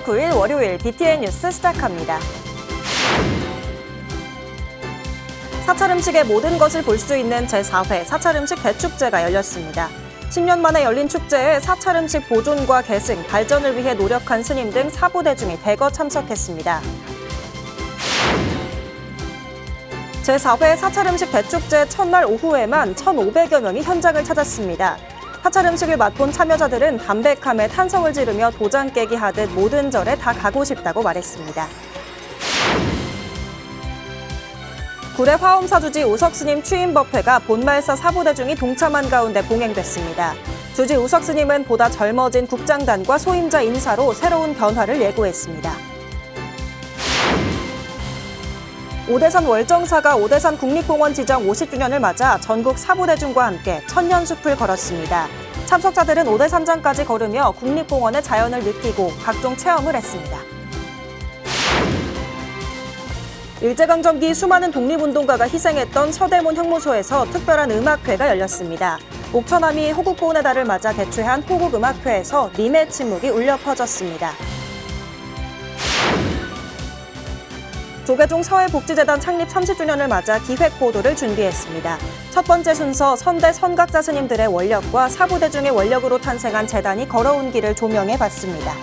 10월 9일 월요일 BTN 뉴스 시작합니다. 사찰 음식의 모든 것을 볼 수 있는 제4회 사찰 음식 대축제가 열렸습니다. 10년 만에 열린 축제에 사찰 음식 보존과 계승, 발전을 위해 노력한 스님 등 사부대중이 대거 참석했습니다. 제4회 사찰 음식 대축제 첫날 오후에만 1,500여 명이 현장을 찾았습니다. 사찰 음식을 맛본 참여자들은 담백함에 탄성을 지르며 도장 깨기 하듯 모든 절에 다 가고 싶다고 말했습니다. 구례 화엄사주지 우석스님 취임법회가 본말사 사부대중이 동참한 가운데 봉행됐습니다. 주지 우석스님은 보다 젊어진 국장단과 소임자 인사로 새로운 변화를 예고했습니다. 오대산 월정사가 오대산 국립공원 지정 50주년을 맞아 전국 사부대중과 함께 천년숲을 걸었습니다. 참석자들은 오대산장까지 걸으며 국립공원의 자연을 느끼고 각종 체험을 했습니다. 일제강점기 수많은 독립운동가가 희생했던 서대문 형무소에서 특별한 음악회가 열렸습니다. 옥천함이 호국보훈의 달을 맞아 개최한 호국음악회에서 님의 침묵이 울려 퍼졌습니다. 조계종 사회복지재단 창립 30주년을 맞아 기획보도를 준비했습니다. 첫 번째 순서 선대 선각자 스님들의 원력과 사부대중의 원력으로 탄생한 재단이 걸어온 길을 조명해봤습니다.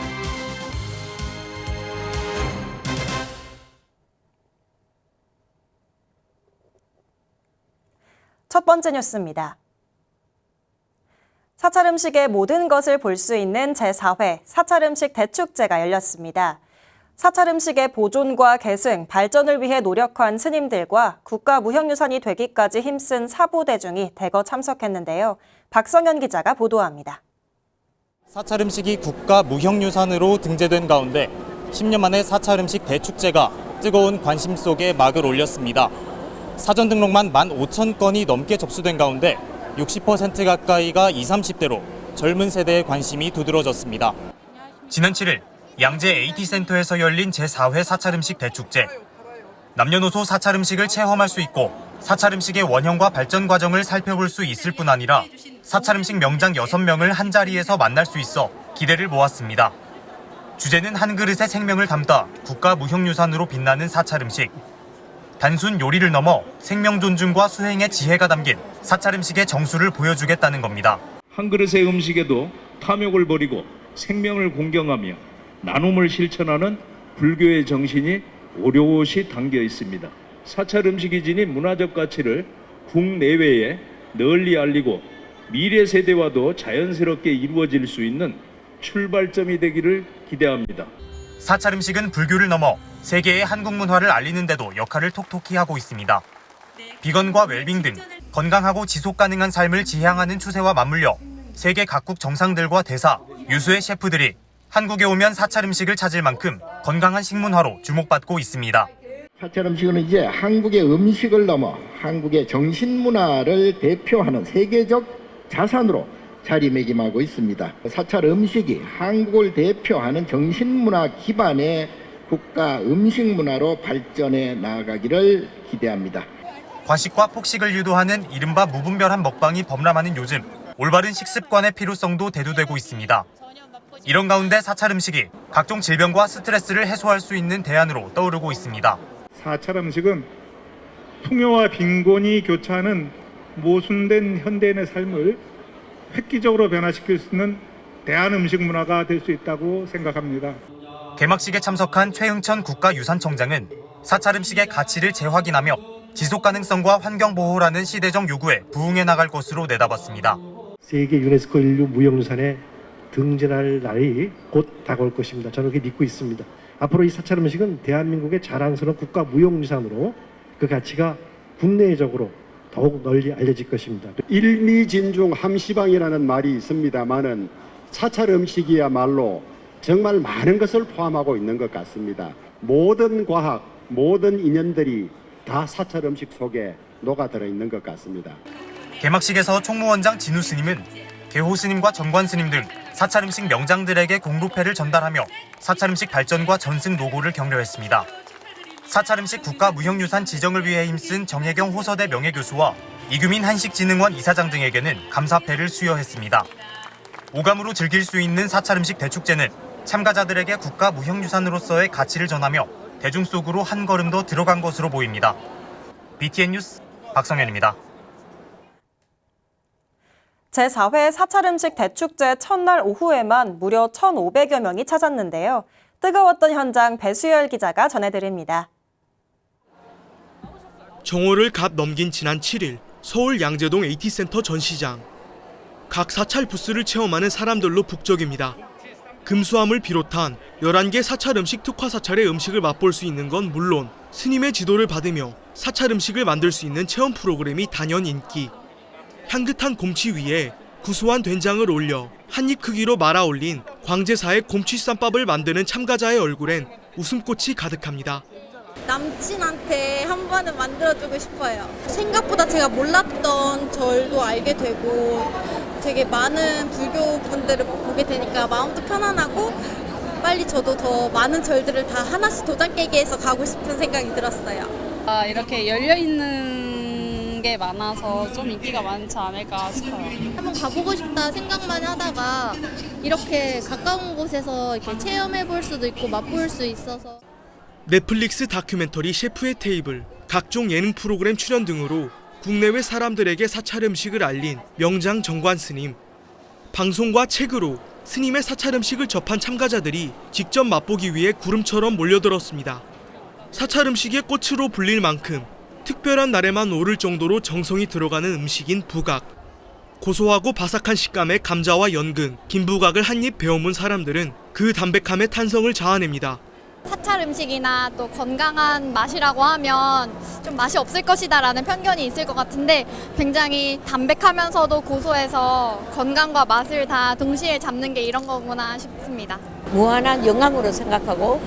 첫 번째 뉴스입니다. 사찰 음식의 모든 것을 볼 수 있는 제4회 사찰 음식 대축제가 열렸습니다. 사찰 음식의 보존과 계승, 발전을 위해 노력한 스님들과 국가 무형유산이 되기까지 힘쓴 사부대중이 대거 참석했는데요. 박성현 기자가 보도합니다. 사찰 음식이 국가 무형유산으로 등재된 가운데 10년 만에 사찰 음식 대축제가 뜨거운 관심 속에 막을 올렸습니다. 사전 등록만 15,000건이 넘게 접수된 가운데 60% 가까이가 20, 30대로 젊은 세대의 관심이 두드러졌습니다. 지난 7일 양재 AT센터에서 열린 제4회 사찰 음식 대축제. 남녀노소 사찰 음식을 체험할 수 있고 사찰 음식의 원형과 발전 과정을 살펴볼 수 있을 뿐 아니라 사찰 음식 명장 6명을 한자리에서 만날 수 있어 기대를 모았습니다. 주제는 한 그릇의 생명을 담다 국가 무형유산으로 빛나는 사찰 음식. 단순 요리를 넘어 생명 존중과 수행의 지혜가 담긴 사찰 음식의 정수를 보여주겠다는 겁니다. 한 그릇의 음식에도 탐욕을 버리고 생명을 공경하며 나눔을 실천하는 불교의 정신이 오롯이 담겨 있습니다. 사찰 음식이 지닌 문화적 가치를 국내외에 널리 알리고 미래 세대와도 자연스럽게 이루어질 수 있는 출발점이 되기를 기대합니다. 사찰 음식은 불교를 넘어 세계의 한국 문화를 알리는 데도 역할을 톡톡히 하고 있습니다. 비건과 웰빙 등 건강하고 지속 가능한 삶을 지향하는 추세와 맞물려 세계 각국 정상들과 대사, 유수의 셰프들이 한국에 오면 사찰 음식을 찾을 만큼 건강한 식문화로 주목받고 있습니다. 사찰 음식은 이제 한국의 음식을 넘어 한국의 정신문화를 대표하는 세계적 자산으로 자리매김하고 있습니다. 사찰 음식이 한국을 대표하는 정신문화 기반의 국가 음식문화로 발전해 나아가기를 기대합니다. 과식과 폭식을 유도하는 이른바 무분별한 먹방이 범람하는 요즘 올바른 식습관의 필요성도 대두되고 있습니다. 이런 가운데 사찰 음식이 각종 질병과 스트레스를 해소할 수 있는 대안으로 떠오르고 있습니다. 사찰 음식은 풍요와 빈곤이 교차하는 모순된 현대인의 삶을 획기적으로 변화시킬 수 있는 대한 음식 문화가 될 수 있다고 생각합니다. 개막식에 참석한 최흥천 국가유산청장은 사찰 음식의 가치를 재확인하며 지속 가능성과 환경 보호라는 시대적 요구에 부응해 나갈 것으로 내다봤습니다. 세계 유네스코 인류 무형유산에 등재할 날이 곧 다가올 것입니다. 저는 그렇게 믿고 있습니다. 앞으로 이 사찰 음식은 대한민국의 자랑스러운 국가 무형유산으로 그 가치가 국내적으로 더욱 널리 알려질 것입니다. 일미진중함시방이라는 말이 있습니다만은 사찰 음식이야말로 정말 많은 것을 포함하고 있는 것 같습니다. 모든 과학, 모든 인연들이 다 사찰 음식 속에 녹아들어 있는 것 같습니다. 개막식에서 총무원장 진우 스님은 개호 스님과 정관 스님 등 사찰 음식 명장들에게 공로패를 전달하며 사찰 음식 발전과 전승 노고를 격려했습니다. 사찰 음식 국가 무형유산 지정을 위해 힘쓴 정혜경 호서대 명예교수와 이규민 한식진흥원 이사장 등에게는 감사패를 수여했습니다. 오감으로 즐길 수 있는 사찰 음식 대축제는 참가자들에게 국가 무형유산으로서의 가치를 전하며 대중 속으로 한 걸음 더 들어간 것으로 보입니다. BTN 뉴스 박성현입니다. 제4회 사찰음식 대축제 첫날 오후에만 무려 1,500여 명이 찾았는데요. 뜨거웠던 현장 배수열 기자가 전해드립니다. 정오를 갓 넘긴 지난 7일 서울 양재동 AT센터 전시장. 각 사찰 부스를 체험하는 사람들로 북적입니다. 금수함을 비롯한 11개 사찰 음식 특화 사찰의 음식을 맛볼 수 있는 건 물론 스님의 지도를 받으며 사찰 음식을 만들 수 있는 체험 프로그램이 단연 인기. 향긋한 곰치 위에 구수한 된장을 올려 한입 크기로 말아 올린 광제사의 곰치쌈밥을 만드는 참가자의 얼굴엔 웃음꽃이 가득합니다. 남친한테 한 번은 만들어주고 싶어요. 생각보다 제가 몰랐던 절도 알게 되고 되게 많은 불교 분들을 보게 되니까 마음도 편안하고 빨리 저도 더 많은 절들을 다 하나씩 도장 깨기 해서 가고 싶은 생각이 들었어요. 이렇게 열려있는 게 많아서 좀 인기가 많지 않을까 싶어요. 한번 가보고 싶다 생각만 하다가 이렇게 가까운 곳에서 이렇게 체험해 볼 수도 있고 맛볼 수 있어서. 넷플릭스 다큐멘터리 셰프의 테이블, 각종 예능 프로그램 출연 등으로 국내외 사람들에게 사찰 음식을 알린 명장 정관 스님. 방송과 책으로 스님의 사찰 음식을 접한 참가자들이 직접 맛보기 위해 구름처럼 몰려들었습니다. 사찰 음식의 꽃으로 불릴 만큼 특별한 날에만 오를 정도로 정성이 들어가는 음식인 부각. 고소하고 바삭한 식감의 감자와 연근, 김부각을 한입 베어문 사람들은 그 담백함의 탄성을 자아냅니다. 사찰 음식이나 또 건강한 맛이라고 하면 좀 맛이 없을 것이다라는 편견이 있을 것 같은데 굉장히 담백하면서도 고소해서 건강과 맛을 다 동시에 잡는 게 이런 거구나 싶습니다. 무한한 영광으로 생각하고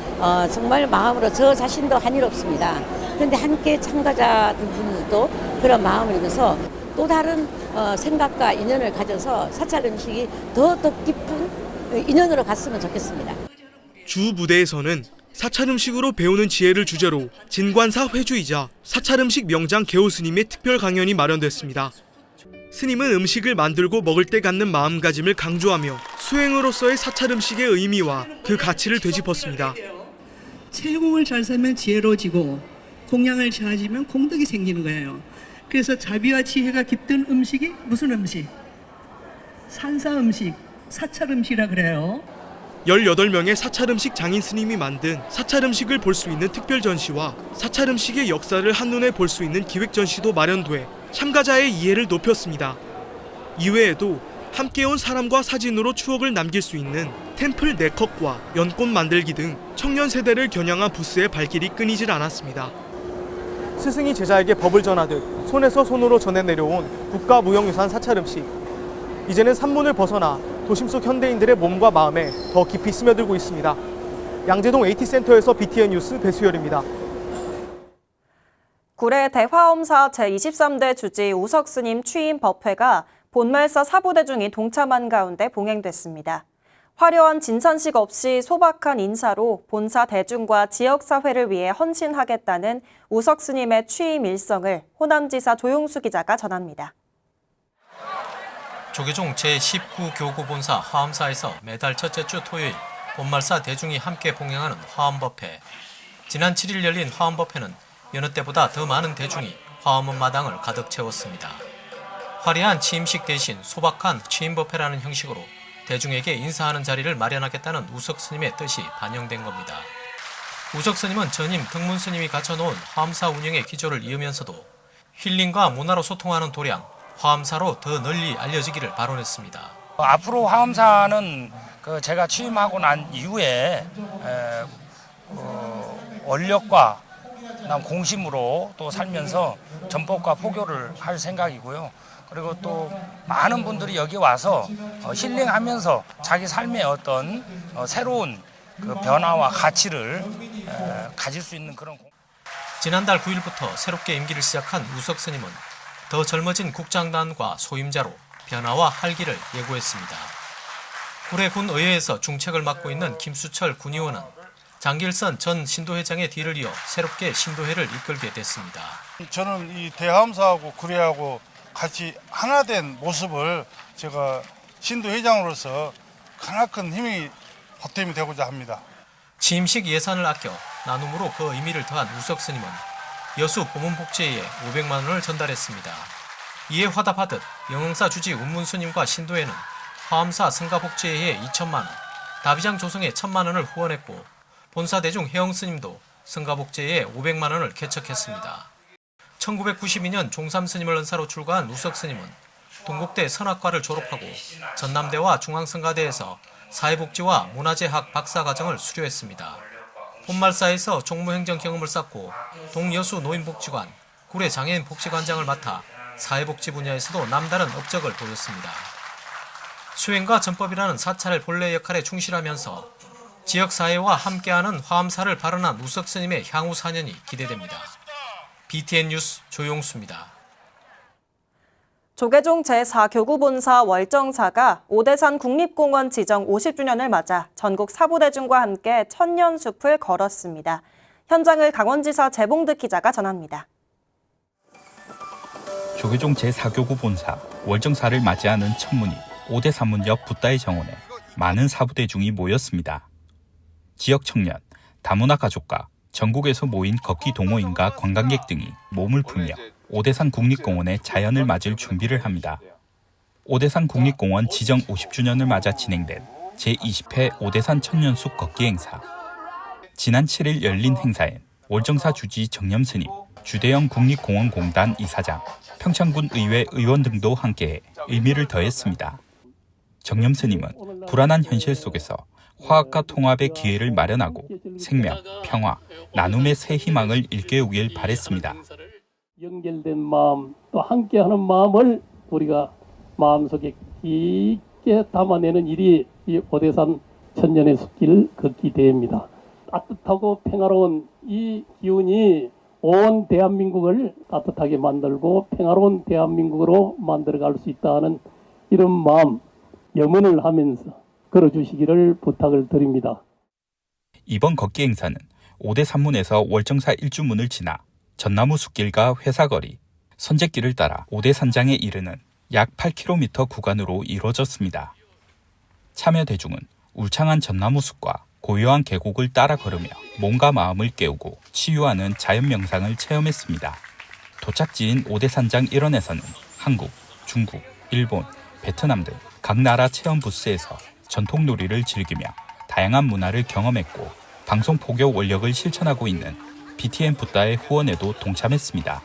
정말 마음으로 저 자신도 한일 없습니다. 그런데 함께 참가자분들도 그런 마음을 입어서 또 다른 생각과 인연을 가져서 사찰 음식이 더 깊은 인연으로 갔으면 좋겠습니다. 주 무대에서는 사찰 음식으로 배우는 지혜를 주제로 진관사 회주이자 사찰 음식 명장 개호 스님의 특별 강연이 마련됐습니다. 스님은 음식을 만들고 먹을 때 갖는 마음가짐을 강조하며 수행으로서의 사찰 음식의 의미와 그 가치를 되짚었습니다. 채공을 잘 살면 지혜로워지고 공양을 잘하시면 공덕이 생기는 거예요. 그래서 자비와 지혜가 깃든 음식이 무슨 음식? 산사 음식, 사찰 음식이라 그래요. 18명의 사찰 음식 장인 스님이 만든 사찰 음식을 볼 수 있는 특별 전시와 사찰 음식의 역사를 한눈에 볼 수 있는 기획 전시도 마련돼 참가자의 이해를 높였습니다. 이외에도 함께 온 사람과 사진으로 추억을 남길 수 있는 템플 네컷과 연꽃 만들기 등 청년 세대를 겨냥한 부스의 발길이 끊이질 않았습니다. 스승이 제자에게 법을 전하듯 손에서 손으로 전해 내려온 국가무형유산 사찰 음식. 이제는 산문을 벗어나 도심 속 현대인들의 몸과 마음에 더 깊이 스며들고 있습니다. 양재동 AT센터에서 BTN 뉴스 배수열입니다. 구례 대화엄사 제23대 주지 우석 스님 취임 법회가 본말사 사부대중이 동참한 가운데 봉행됐습니다. 화려한 진산식 없이 소박한 인사로 본사 대중과 지역사회를 위해 헌신하겠다는 우석 스님의 취임 일성을 호남지사 조용수 기자가 전합니다. 조계종 제19 교구본사 화엄사에서 매달 첫째 주 토요일 본말사 대중이 함께 봉행하는 화엄법회. 지난 7일 열린 화엄법회는 여느 때보다 더 많은 대중이 화엄원 마당을 가득 채웠습니다. 화려한 취임식 대신 소박한 취임법회라는 형식으로 대중에게 인사하는 자리를 마련하겠다는 우석 스님의 뜻이 반영된 겁니다. 우석 스님은 전임 덕문 스님이 갖춰놓은 화엄사 운영의 기조를 이으면서도 힐링과 문화로 소통하는 도량, 화엄사로 더 널리 알려지기를 발언했습니다. 앞으로 화엄사는 제가 취임하고 난 이후에 원력과 공심으로 또 살면서 전법과 포교를 할 생각이고요. 그리고 또 많은 분들이 여기 와서 힐링하면서 자기 삶의 어떤 새로운 변화와 가치를 가질 수 있는 그런. 지난달 9일부터 새롭게 임기를 시작한 우석 스님은 더 젊어진 국장단과 소임자로 변화와 활기를 예고했습니다. 구례군 의회에서 중책을 맡고 있는 김수철 군의원은 장길선 전 신도회장의 뒤를 이어 새롭게 신도회를 이끌게 됐습니다. 저는 이 대화엄사하고 구례하고 같이 하나 된 모습을 제가 신도회장으로서 크나큰 힘이 보탬이 되고자 합니다. 취임식 예산을 아껴 나눔으로 그 의미를 더한 우석 스님은 여수 보문복지회에 500만 원을 전달했습니다. 이에 화답하듯 영흥사 주지 운문스님과 신도회는 화엄사 성가복지회에 2천만 원, 다비장 조성에 1,000만 원을 후원했고 본사대중 혜영스님도 성가복지회에 500만 원을 개척했습니다. 1992년 종삼스님을 은사로 출가한 우석 스님은 동국대 선학과를 졸업하고 전남대와 중앙성가대에서 사회복지와 문화재학 박사과정을 수료했습니다. 본말사에서 종무행정 경험을 쌓고 동여수 노인복지관, 구례장애인 복지관장을 맡아 사회복지 분야에서도 남다른 업적을 보였습니다. 수행과 전법이라는 사찰 본래 역할에 충실하면서 지역사회와 함께하는 화엄사를 발언한 우석 스님의 향후 4년이 기대됩니다. BTN 뉴스 조용수입니다. 조계종 제4교구본사 월정사가 오대산 국립공원 지정 50주년을 맞아 전국 사부대중과 함께 천년숲을 걸었습니다. 현장을 강원지사 재봉득 기자가 전합니다. 조계종 제4교구본사 월정사를 맞이하는 천문이 오대산문 옆 붓다의 정원에 많은 사부대중이 모였습니다. 지역 청년, 다문화 가족과 전국에서 모인 걷기 동호인과 관광객 등이 몸을 풀며 오대산 국립공원에 자연을 맞을 준비를 합니다. 오대산 국립공원 지정 50주년을 맞아 진행된 제20회 오대산 천년숲 걷기 행사. 지난 7일 열린 행사엔 월정사 주지 정념스님, 주대영 국립공원공단 이사장, 평창군 의회 의원 등도 함께해 의미를 더했습니다. 정념스님은 불안한 현실 속에서 화합과 통합의 기회를 마련하고 생명, 평화, 나눔의 새 희망을 일깨우길 바랬습니다. 연결된 마음, 또 함께하는 마음을 우리가 마음속에 깊게 담아내는 일이 이 오대산 천년의 숲길 걷기 대회입니다. 따뜻하고 평화로운 이 기운이 온 대한민국을 따뜻하게 만들고 평화로운 대한민국으로 만들어갈 수 있다는 이런 마음, 염원을 하면서 걸어주시기를 부탁을 드립니다. 이번 걷기 행사는 오대산문에서 월정사 일주문을 지나 전나무 숲길과 회사거리, 선제길을 따라 오대산장에 이르는 약 8km 구간으로 이루어졌습니다. 참여 대중은 울창한 전나무 숲과 고요한 계곡을 따라 걸으며 몸과 마음을 깨우고 치유하는 자연 명상을 체험했습니다. 도착지인 오대산장 일원에서는 한국, 중국, 일본, 베트남 등 각 나라 체험 부스에서 전통놀이를 즐기며 다양한 문화를 경험했고 방송 포교 원력을 실천하고 있는 BTN 붓다의 후원에도 동참했습니다.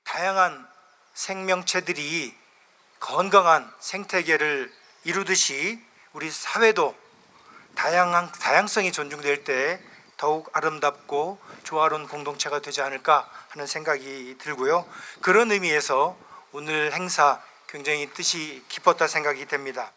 다양한 생명체들이 건강한 생태계를 이루듯이 우리 사회도 다양성이 존중될 때 더욱 아름답고 조화로운 공동체가 되지 않을까 하는 생각이 들고요. 그런 의미에서 오늘 행사 굉장히 뜻이 깊었다 생각이 됩니다.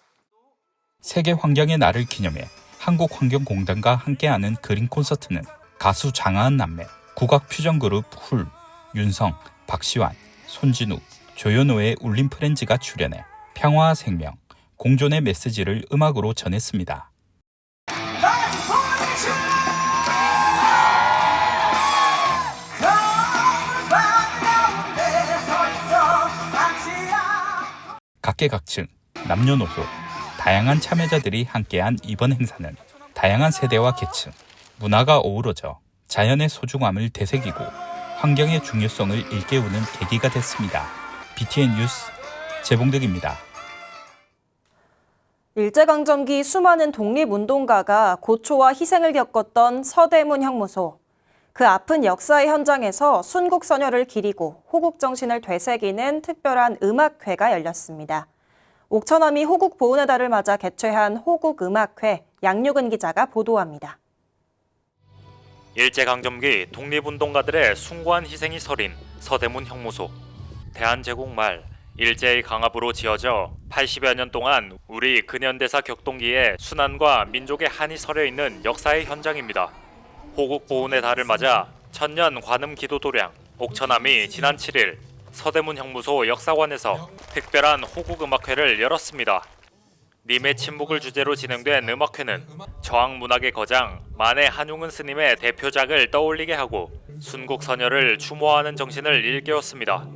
세계 환경의 날을 기념해 한국환경공단과 함께하는 그린 콘서트는 가수 장하은 남매, 국악 퓨전그룹 훌, 윤성, 박시환, 손진욱, 조현호의 울림 프렌즈가 출연해 평화와 생명, 공존의 메시지를 음악으로 전했습니다. 각계각층, 남녀노소, 다양한 참여자들이 함께한 이번 행사는 다양한 세대와 계층, 문화가 어우러져 자연의 소중함을 되새기고 환경의 중요성을 일깨우는 계기가 됐습니다. BTN 뉴스 재봉득입니다. 일제강점기 수많은 독립운동가가 고초와 희생을 겪었던 서대문 형무소. 그 아픈 역사의 현장에서 순국선열을 기리고 호국정신을 되새기는 특별한 음악회가 열렸습니다. 옥천함이 호국보훈의 달을 맞아 개최한 호국음악회, 양육은 기자가 보도합니다. 일제강점기 독립운동가들의 숭고한 희생이 서린 서대문 형무소. 대한제국 말 일제의 강압으로 지어져 80여 년 동안 우리 근현대사 격동기에 순환과 민족의 한이 서려 있는 역사의 현장입니다. 호국보훈의 달을 맞아 천년 관음 기도도량 옥천함이 지난 7일 서대문 형무소 역사관에서 특별한 호국음악회를 열었습니다. 님의 침묵을 주제로 진행된 음악회는 저항문학의 거장 만해 한용운 스님의 대표작을 떠올리게 하고 순국선열을 추모하는 정신을 일깨웠습니다.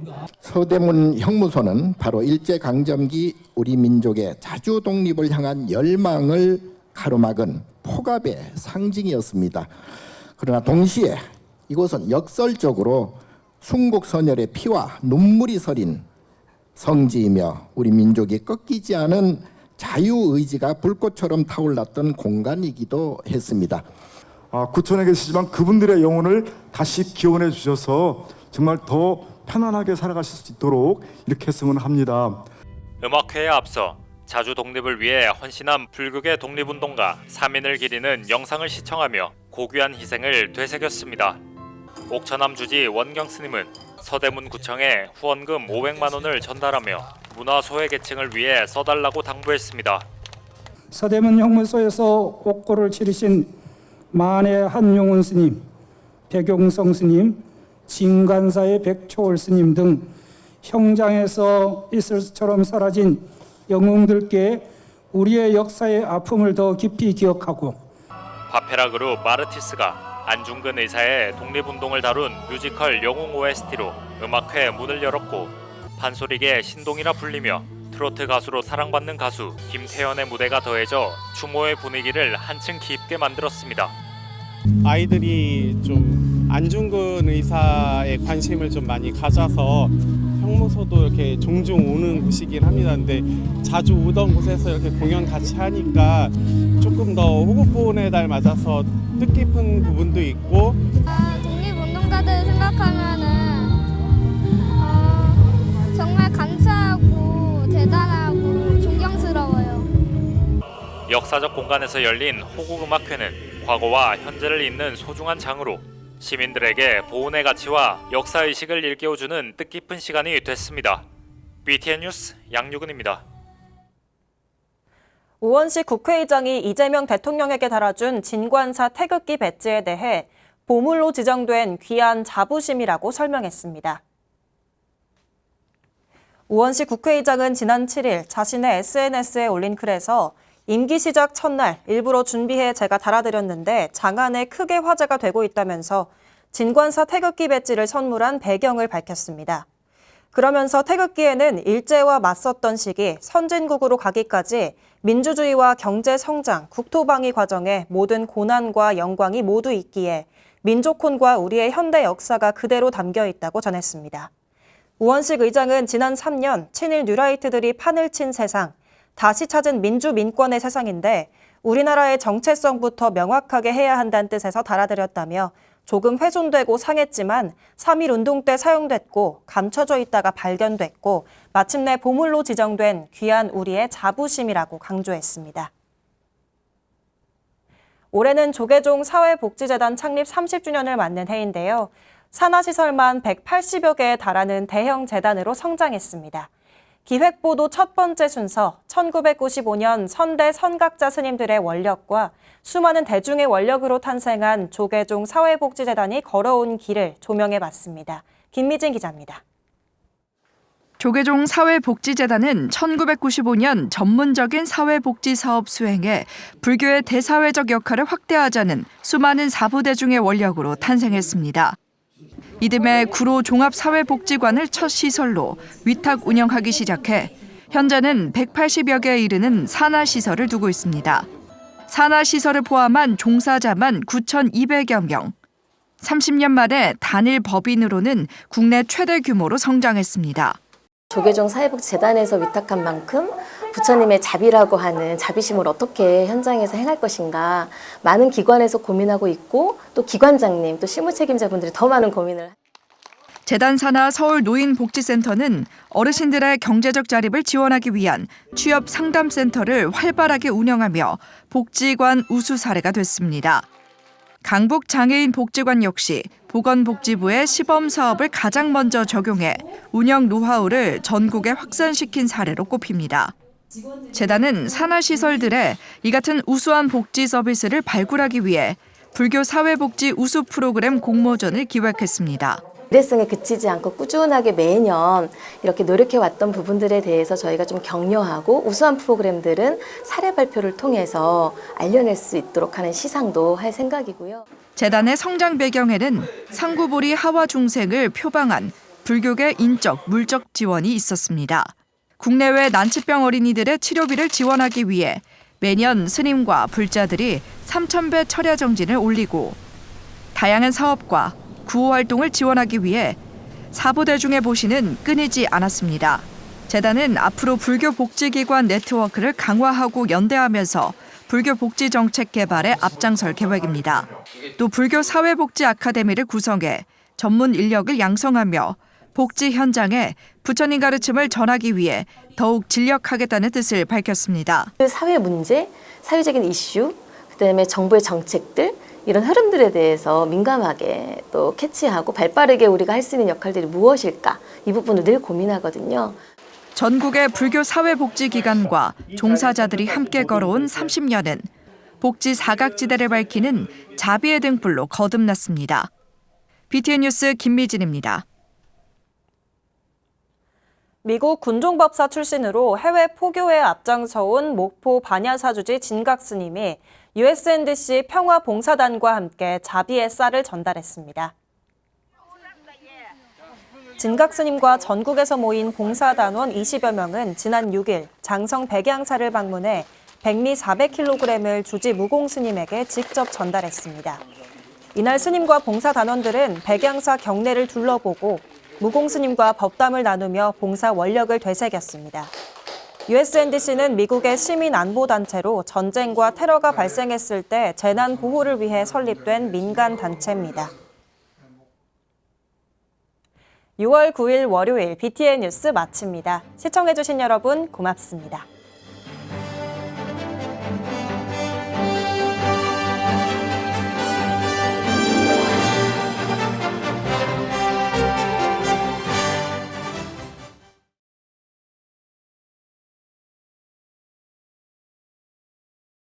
서대문 형무소는 바로 일제강점기 우리 민족의 자주 독립을 향한 열망을 가로막은 폭압의 상징이었습니다. 그러나 동시에 이곳은 역설적으로 순국선열의 피와 눈물이 서린 성지이며 우리 민족이 꺾이지 않은 자유의지가 불꽃처럼 타올랐던 공간이기도 했습니다. 구천에 계시지만 그분들의 영혼을 다시 기원해 주셔서 정말 더 편안하게 살아가실 수 있도록 이렇게 했으면 합니다. 음악회에 앞서 자주 독립을 위해 헌신한 불교계 독립운동가 3인을 기리는 영상을 시청하며 고귀한 희생을 되새겼습니다. 옥천암 주지 원경 스님은 서대문 구청에 후원금 500만 원을 전달하며 문화 소외 계층을 위해 써달라고 당부했습니다. 서대문 형무소에서 옥고를 치르신 만해 한용운 스님, 백용성 스님, 진관사의 백초월 스님 등 형장에서 이슬처럼 사라진 영웅들께 우리의 역사의 아픔을 더 깊이 기억하고 바페라 그룹 마르티스가 안중근 의사의 독립운동을 다룬 뮤지컬 영웅 OST로 음악회 문을 열었고 판소리계 신동이라 불리며 트로트 가수로 사랑받는 가수 김태현의 무대가 더해져 추모의 분위기를 한층 깊게 만들었습니다. 아이들이 좀 안중근 의사에 관심을 좀 많이 가져서 형무소도 이렇게 종종 오는 곳이긴 합니다. 근데 자주 오던 곳에서 이렇게 공연 같이 하니까 조금 더 호국보훈의 달 맞아서 뜻깊은 부분도 있고. 독립운동가들 생각하면은 정말 감사하고 대단하고 존경스러워요. 역사적 공간에서 열린 호국음악회는 과거와 현재를 잇는 소중한 장으로 시민들에게 보훈의 가치와 역사의식을 일깨워주는 뜻깊은 시간이 됐습니다. BTN 뉴스 양유근입니다. 우원식 국회의장이 이재명 대통령에게 달아준 진관사 태극기 배지에 대해 보물로 지정된 귀한 자부심이라고 설명했습니다. 우원식 국회의장은 지난 7일 자신의 SNS에 올린 글에서 임기 시작 첫날 일부러 준비해 제가 달아드렸는데 장안에 크게 화제가 되고 있다면서 진관사 태극기 배지를 선물한 배경을 밝혔습니다. 그러면서 태극기에는 일제와 맞섰던 시기, 선진국으로 가기까지 민주주의와 경제 성장, 국토 방위 과정에 모든 고난과 영광이 모두 있기에 민족혼과 우리의 현대 역사가 그대로 담겨 있다고 전했습니다. 우원식 의장은 지난 3년 친일 뉴라이트들이 판을 친 세상, 다시 찾은 민주 민권의 세상인데 우리나라의 정체성부터 명확하게 해야 한다는 뜻에서 달아드렸다며 조금 훼손되고 상했지만 3.1 운동 때 사용됐고 감춰져 있다가 발견됐고 마침내 보물로 지정된 귀한 우리의 자부심이라고 강조했습니다. 올해는 조계종 사회복지재단 창립 30주년을 맞는 해인데요. 산하시설만 180여 개에 달하는 대형 재단으로 성장했습니다. 기획보도 첫 번째 순서, 1995년 선대 선각자 스님들의 원력과 수많은 대중의 원력으로 탄생한 조계종 사회복지재단이 걸어온 길을 조명해봤습니다. 김미진 기자입니다. 조계종 사회복지재단은 1995년 전문적인 사회복지 사업 수행에 불교의 대사회적 역할을 확대하자는 수많은 사부대중의 원력으로 탄생했습니다. 이듬해 구로 종합사회복지관을 첫 시설로 위탁 운영하기 시작해 현재는 180여 개에 이르는 산하시설을 두고 있습니다. 산하시설을 포함한 종사자만 9,200여 명. 30년 만에 단일 법인으로는 국내 최대 규모로 성장했습니다. 조계종 사회복지재단에서 위탁한 만큼 부처님의 자비라고 하는 자비심을 어떻게 현장에서 행할 것인가 많은 기관에서 고민하고 있고 또 기관장님 또 실무 책임자분들이 더 많은 고민을. 재단 산하 서울노인복지센터는 어르신들의 경제적 자립을 지원하기 위한 취업 상담센터를 활발하게 운영하며 복지관 우수 사례가 됐습니다. 강북장애인복지관 역시 보건복지부의 시범사업을 가장 먼저 적용해 운영 노하우를 전국에 확산시킨 사례로 꼽힙니다. 재단은 산하시설들에 이 같은 우수한 복지 서비스를 발굴하기 위해 불교 사회복지 우수 프로그램 공모전을 기획했습니다. 일회성에 그치지 않고 꾸준하게 매년 이렇게 노력해왔던 부분들에 대해서 저희가 좀 격려하고 우수한 프로그램들은 사례 발표를 통해서 알려낼 수 있도록 하는 시상도 할 생각이고요. 재단의 성장 배경에는 상구보리 하와 중생을 표방한 불교계 인적, 물적 지원이 있었습니다. 국내외 난치병 어린이들의 치료비를 지원하기 위해 매년 스님과 불자들이 3,000배 철야 정진을 올리고 다양한 사업과 구호 활동을 지원하기 위해 사부대중의 보시는 끊이지 않았습니다. 재단은 앞으로 불교 복지기관 네트워크를 강화하고 연대하면서 불교 복지 정책 개발에 앞장설 계획입니다. 또 불교 사회복지 아카데미를 구성해 전문 인력을 양성하며 복지 현장에 부처님 가르침을 전하기 위해 더욱 진력하겠다는 뜻을 밝혔습니다. 사회 문제, 사회적인 이슈, 그다음에 정부의 정책들 이런 흐름들에 대해서 민감하게 또 캐치하고 발빠르게 우리가 할 수 있는 역할들이 무엇일까 이 부분을 늘 고민하거든요. 전국의 불교 사회복지기관과 종사자들이 함께 걸어온 30년은 복지 사각지대를 밝히는 자비의 등불로 거듭났습니다. BTN 뉴스 김미진입니다. 미국 군종법사 출신으로 해외 포교에 앞장서온 목포 반야사주지 진각 스님이 USNDC 평화봉사단과 함께 자비의 쌀을 전달했습니다. 진각 스님과 전국에서 모인 봉사단원 20여 명은 지난 6일 장성 백양사를 방문해 백미 400kg을 주지 무공 스님에게 직접 전달했습니다. 이날 스님과 봉사단원들은 백양사 경내를 둘러보고 무공 스님과 법담을 나누며 봉사 원력을 되새겼습니다. USNDC는 미국의 시민 안보 단체로 전쟁과 테러가 발생했을 때 재난 보호를 위해 설립된 민간 단체입니다. 6월 9일 월요일 BTN 뉴스 마칩니다. 시청해주신 여러분 고맙습니다.